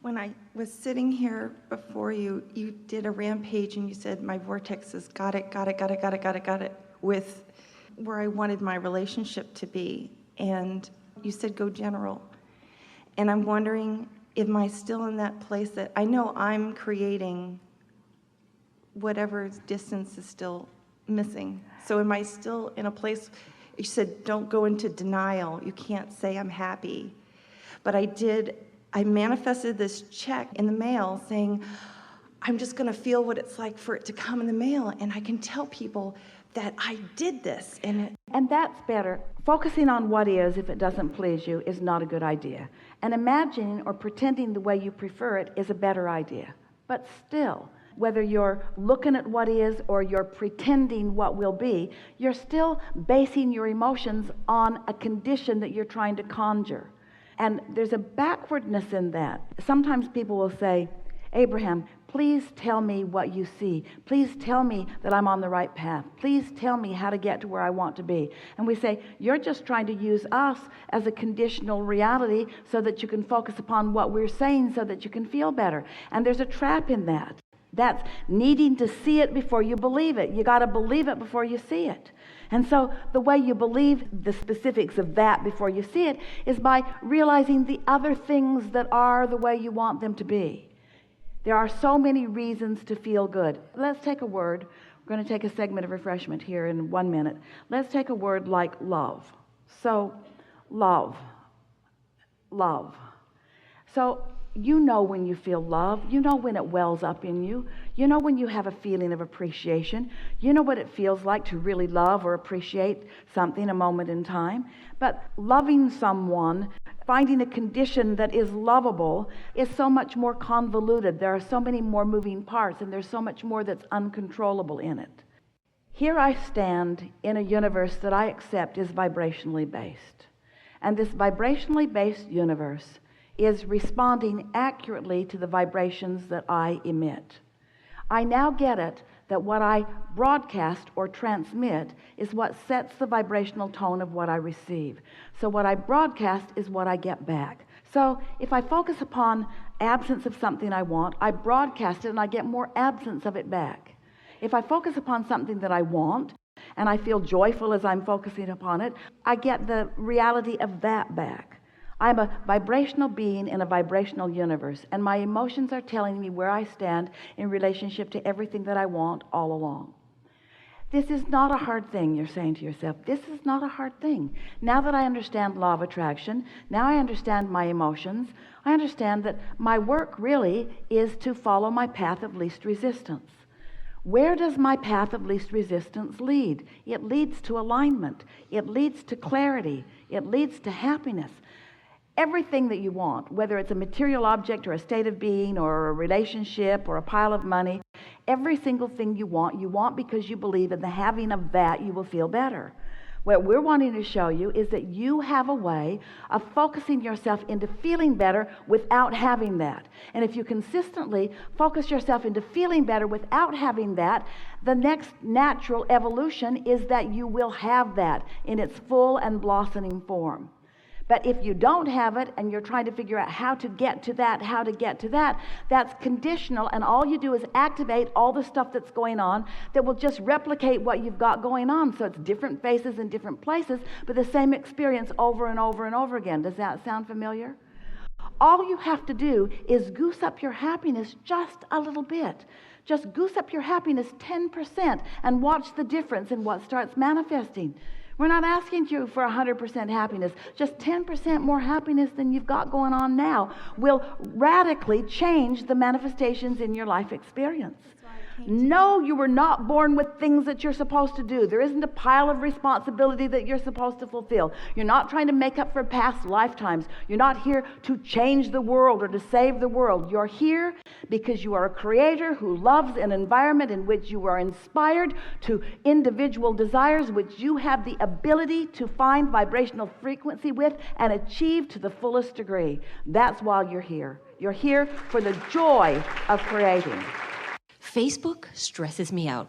When I was sitting here before you, you did a rampage and you said, my vortex has got it, with where I wanted my relationship to be. And you said, go general. And I'm wondering, am I still in that place that I know I'm creating whatever distance is still missing? So am I still in a place, you said, don't go into denial. You can't say I'm happy. But I manifested this check in the mail saying, I'm just going to feel what it's like for it to come in the mail, and I can tell people that I did this. And that's better. Focusing on what is, if it doesn't please you, is not a good idea. And imagining or pretending the way you prefer it is a better idea. But still, whether you're looking at what is or you're pretending what will be, you're still basing your emotions on a condition that you're trying to conjure. And there's a backwardness in that. Sometimes people will say, Abraham, please tell me what you see. Please tell me that I'm on the right path. Please tell me how to get to where I want to be. And we say, you're just trying to use us as a conditional reality so that you can focus upon what we're saying so that you can feel better. And there's a trap in that. That's needing to see it before you believe it. You got to believe it before you see it. And so the way you believe the specifics of that before you see it is by realizing the other things that are the way you want them to be. There are so many reasons to feel good. Let's take a word. We're going to take a segment of refreshment here in 1 minute. Let's take a word like love. So, love. So, you know when you feel love. You know when it wells up in you. You know when you have a feeling of appreciation. You know what it feels like to really love or appreciate something, a moment in time. But loving someone, finding a condition that is lovable, is so much more convoluted. There are so many more moving parts, and there's so much more that's uncontrollable in it. Here I stand in a universe that I accept is vibrationally based. And this vibrationally based universe is responding accurately to the vibrations that I emit. I now get it that what I broadcast or transmit is what sets the vibrational tone of what I receive. So what I broadcast is what I get back. So if I focus upon absence of something I want, I broadcast it and I get more absence of it back. If I focus upon something that I want and I feel joyful as I'm focusing upon it, I get the reality of that back. I'm a vibrational being in a vibrational universe, and my emotions are telling me where I stand in relationship to everything that I want all along. This is not a hard thing, you're saying to yourself. This is not a hard thing. Now that I understand law of attraction, now I understand my emotions, I understand that my work really is to follow my path of least resistance. Where does my path of least resistance lead? It leads to alignment. It leads to clarity. It leads to happiness. Everything that you want, whether it's a material object or a state of being or a relationship or a pile of money, every single thing you want because you believe in the having of that you will feel better. What we're wanting to show you is that you have a way of focusing yourself into feeling better without having that. And if you consistently focus yourself into feeling better without having that, the next natural evolution is that you will have that in its full and blossoming form. But if you don't have it and you're trying to figure out how to get to that, that's conditional, and all you do is activate all the stuff that's going on that will just replicate what you've got going on. So it's different faces in different places, but the same experience over and over and over again. Does that sound familiar? All you have to do is goose up your happiness just a little bit. Just goose up your happiness 10% and watch the difference in what starts manifesting. We're not asking you for 100% happiness. Just 10% more happiness than you've got going on now will radically change the manifestations in your life experience. No, you were not born with things that you're supposed to do. There isn't a pile of responsibility that you're supposed to fulfill. You're not trying to make up for past lifetimes. You're not here to change the world or to save the world. You're here because you are a creator who loves an environment in which you are inspired to individual desires which you have the ability to find vibrational frequency with and achieve to the fullest degree. That's why you're here. You're here for the joy of creating. Facebook stresses me out.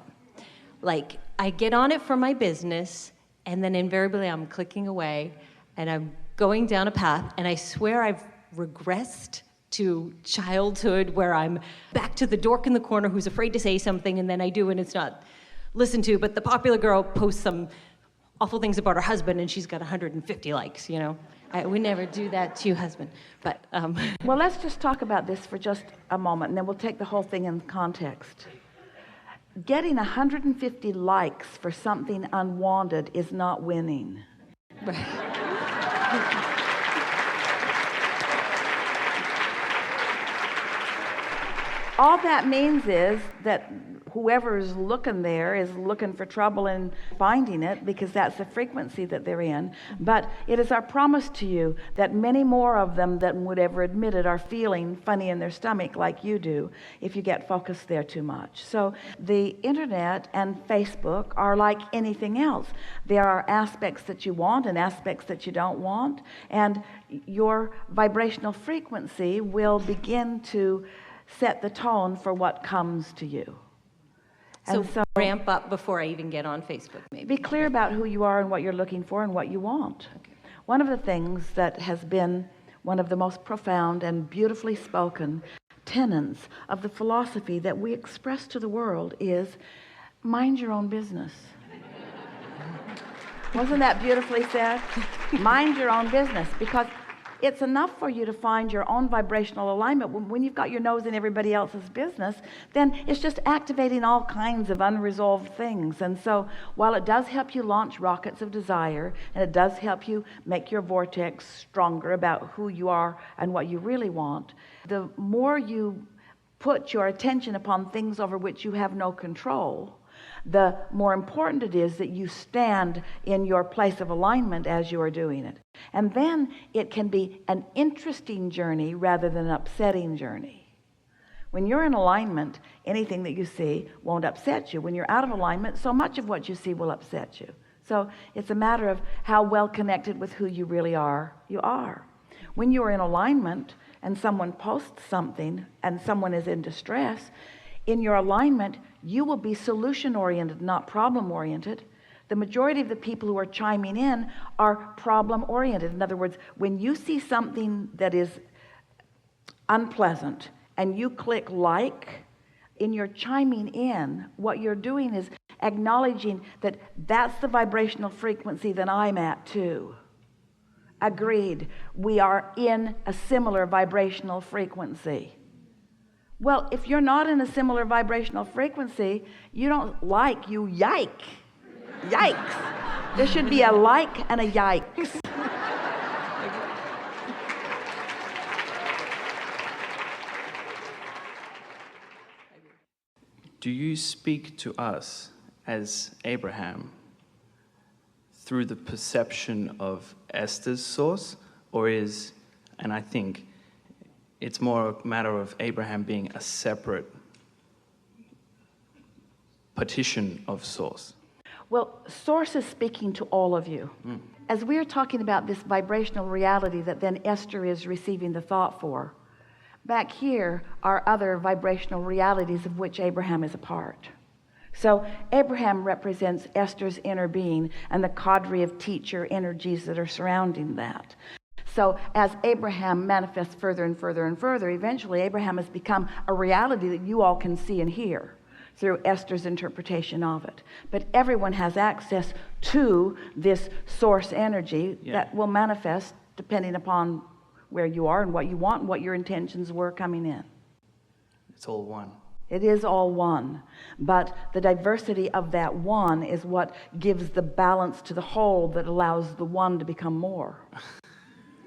Like, I get on it for my business, and then invariably I'm clicking away, and I'm going down a path, and I swear I've regressed to childhood where I'm back to the dork in the corner who's afraid to say something, and then I do and it's not listened to, but the popular girl posts some awful things about her husband and she's got 150 likes, I would never do that to your husband, but... Well, let's just talk about this for just a moment, and then we'll take the whole thing in context. Getting 150 likes for something unwanted is not winning. All that means is that whoever is looking there is looking for trouble and finding it, because that's the frequency that they're in. But it is our promise to you that many more of them than would ever admit it are feeling funny in their stomach like you do if you get focused there too much. So the internet and Facebook are like anything else. There are aspects that you want and aspects that you don't want, and your vibrational frequency will begin to set the tone for what comes to you. So ramp up before I even get on Facebook, maybe. Be clear about who you are and what you're looking for and what you want. Okay. One of the things that has been one of the most profound and beautifully spoken tenets of the philosophy that we express to the world is mind your own business. Wasn't that beautifully said? Mind your own business, because it's enough for you to find your own vibrational alignment. When you've got your nose in everybody else's business, then it's just activating all kinds of unresolved things. And so while it does help you launch rockets of desire, and it does help you make your vortex stronger about who you are and what you really want, the more you put your attention upon things over which you have no control, the more important it is that you stand in your place of alignment as you are doing it. And then it can be an interesting journey rather than an upsetting journey. When you're in alignment, anything that you see won't upset you. When you're out of alignment, so much of what you see will upset you. So it's a matter of how well connected with who you really are, you are. When you're in alignment and someone posts something and someone is in distress, in your alignment, you will be solution-oriented, not problem-oriented. The majority of the people who are chiming in are problem-oriented. In other words, when you see something that is unpleasant and you click like, in your chiming in, what you're doing is acknowledging that that's the vibrational frequency that I'm at too. Agreed. We are in a similar vibrational frequency. Well, if you're not in a similar vibrational frequency, you don't like, you yike. Yikes. There should be a like and a yikes. Do you speak to us as Abraham through the perception of Esther's source, or is, and I think it's more a matter of Abraham being a separate partition of source? Well, source is speaking to all of you. As we are talking about this vibrational reality that then Esther is receiving the thought for, back here are other vibrational realities of which Abraham is a part. So Abraham represents Esther's inner being and the cadre of teacher energies that are surrounding that. So as Abraham manifests further and further and further, eventually Abraham has become a reality that you all can see and hear through Esther's interpretation of it. But everyone has access to this source energy that will manifest depending upon where you are and what you want and what your intentions were coming in. It's all one. It is all one, but the diversity of that one is what gives the balance to the whole that allows the one to become more.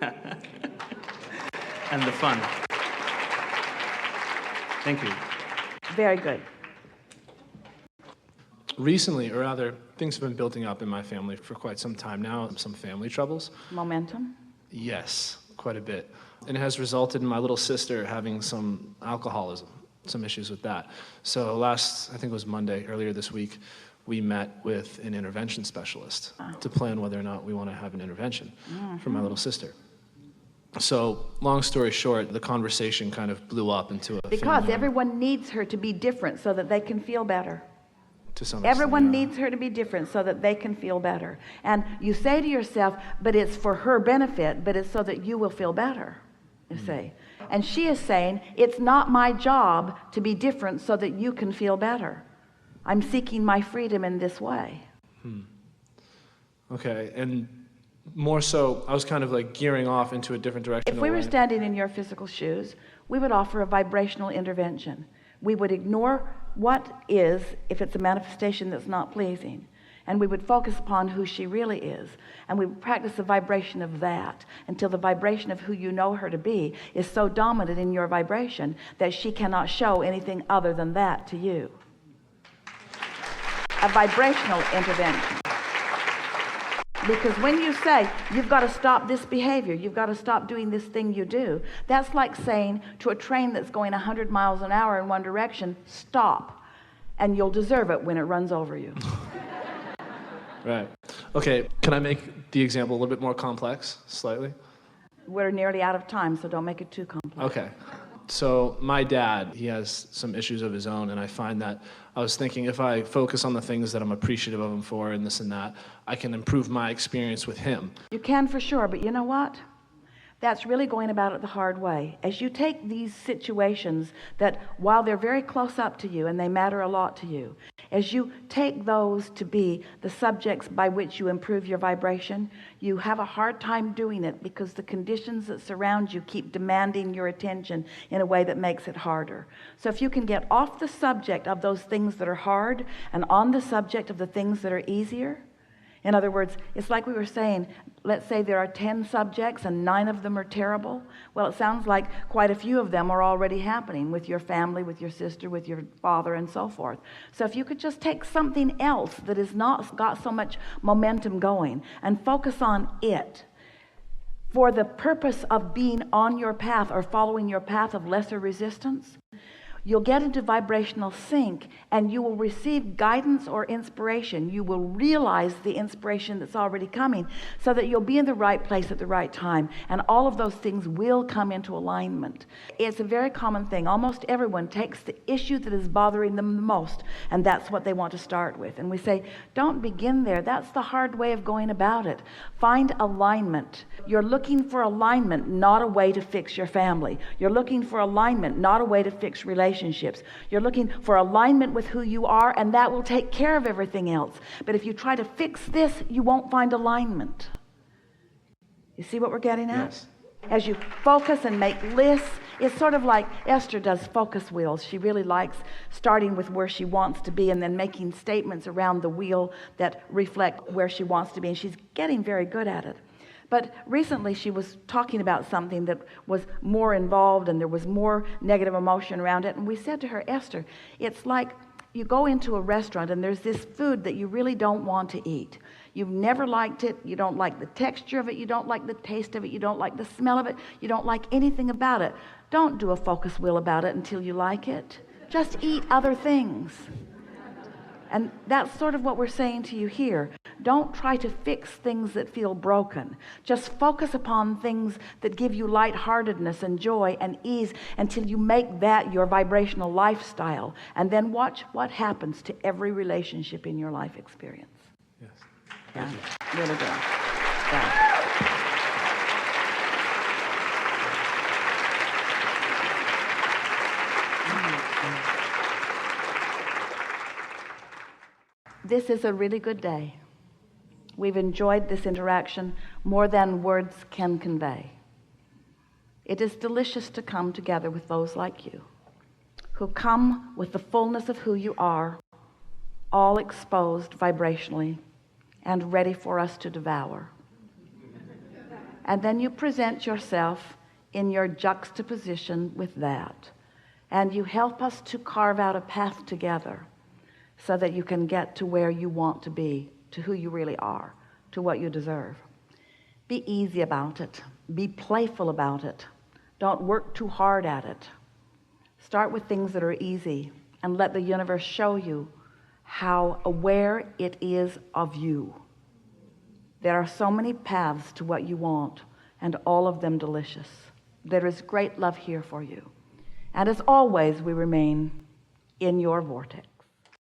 And the fun. Thank you. Very good. Recently, or rather, things have been building up in my family for quite some time now, some family troubles. Momentum? Yes, quite a bit. And it has resulted in my little sister having some alcoholism, some issues with that. So last, I think it was Monday, earlier this week, we met with an intervention specialist to plan whether or not we want to have an intervention for my little sister. So, long story short, the conversation kind of blew up into a Because everyone needs her to be different so that they can feel better. To some Everyone extent, yeah. needs her to be different so that they can feel better. And you say to yourself, but it's for her benefit, but it's so that you will feel better. you see. And she is saying, it's not my job to be different so that you can feel better. I'm seeking my freedom in this way. Okay, and more so, I was kind of like gearing off into a different direction. If we were standing in your physical shoes, we would offer a vibrational intervention. We would ignore what is, if it's a manifestation that's not pleasing, and we would focus upon who she really is, and we would practice the vibration of that until the vibration of who you know her to be is so dominant in your vibration that she cannot show anything other than that to you. A vibrational intervention. Because when you say, you've got to stop this behavior, you've got to stop doing this thing you do, that's like saying to a train that's going 100 miles an hour in one direction, stop, and you'll deserve it when it runs over you. Right. Okay, can I make the example a little bit more complex, slightly? We're nearly out of time, so don't make it too complex. Okay. So my dad, he has some issues of his own, and I find that I was thinking if I focus on the things that I'm appreciative of him for and this and that, I can improve my experience with him. You can for sure, but you know what? That's really going about it the hard way. As you take these situations that, while they're very close up to you and they matter a lot to you, as you take those to be the subjects by which you improve your vibration, you have a hard time doing it because the conditions that surround you keep demanding your attention in a way that makes it harder. So if you can get off the subject of those things that are hard and on the subject of the things that are easier, in other words, it's like we were saying, let's say there are 10 subjects and 9 of them are terrible. Well, it sounds like quite a few of them are already happening with your family, with your sister, with your father, and so forth. So if you could just take something else that has not got so much momentum going and focus on it for the purpose of being on your path or following your path of lesser resistance, you'll get into vibrational sync and you will receive guidance or inspiration. You will realize the inspiration that's already coming so that you'll be in the right place at the right time, and all of those things will come into alignment. It's a very common thing. Almost everyone takes the issue that is bothering them the most, and that's what they want to start with. And we say, don't begin there. That's the hard way of going about it. Find alignment. You're looking for alignment, not a way to fix your family. You're looking for alignment, not a way to fix relationships. You're looking for alignment with who you are, and that will take care of everything else. But if you try to fix this, you won't find alignment. You see what we're getting at? Yes. As you focus and make lists, it's sort of like Esther does focus wheels. She really likes starting with where she wants to be and then making statements around the wheel that reflect where she wants to be, and she's getting very good at it. But recently she was talking about something that was more involved and there was more negative emotion around it. And we said to her, Esther, it's like you go into a restaurant and there's this food that you really don't want to eat. You've never liked it. You don't like the texture of it. You don't like the taste of it. You don't like the smell of it. You don't like anything about it. Don't do a focus wheel about it until you like it. Just eat other things. And that's sort of what we're saying to you here. Don't try to fix things that feel broken. Just focus upon things that give you lightheartedness and joy and ease until you make that your vibrational lifestyle. And then watch what happens to every relationship in your life experience. Yes. Yeah, really good. Yeah. This is a really good day. We've enjoyed this interaction more than words can convey. It is delicious to come together with those like you, who come with the fullness of who you are, all exposed vibrationally and ready for us to devour. And then you present yourself in your juxtaposition with that, and you help us to carve out a path together so that you can get to where you want to be, to who you really are, to what you deserve. Be easy about it. Be playful about it. Don't work too hard at it. Start with things that are easy and let the universe show you how aware it is of you. There are so many paths to what you want, and all of them delicious. There is great love here for you. And as always, we remain in your vortex.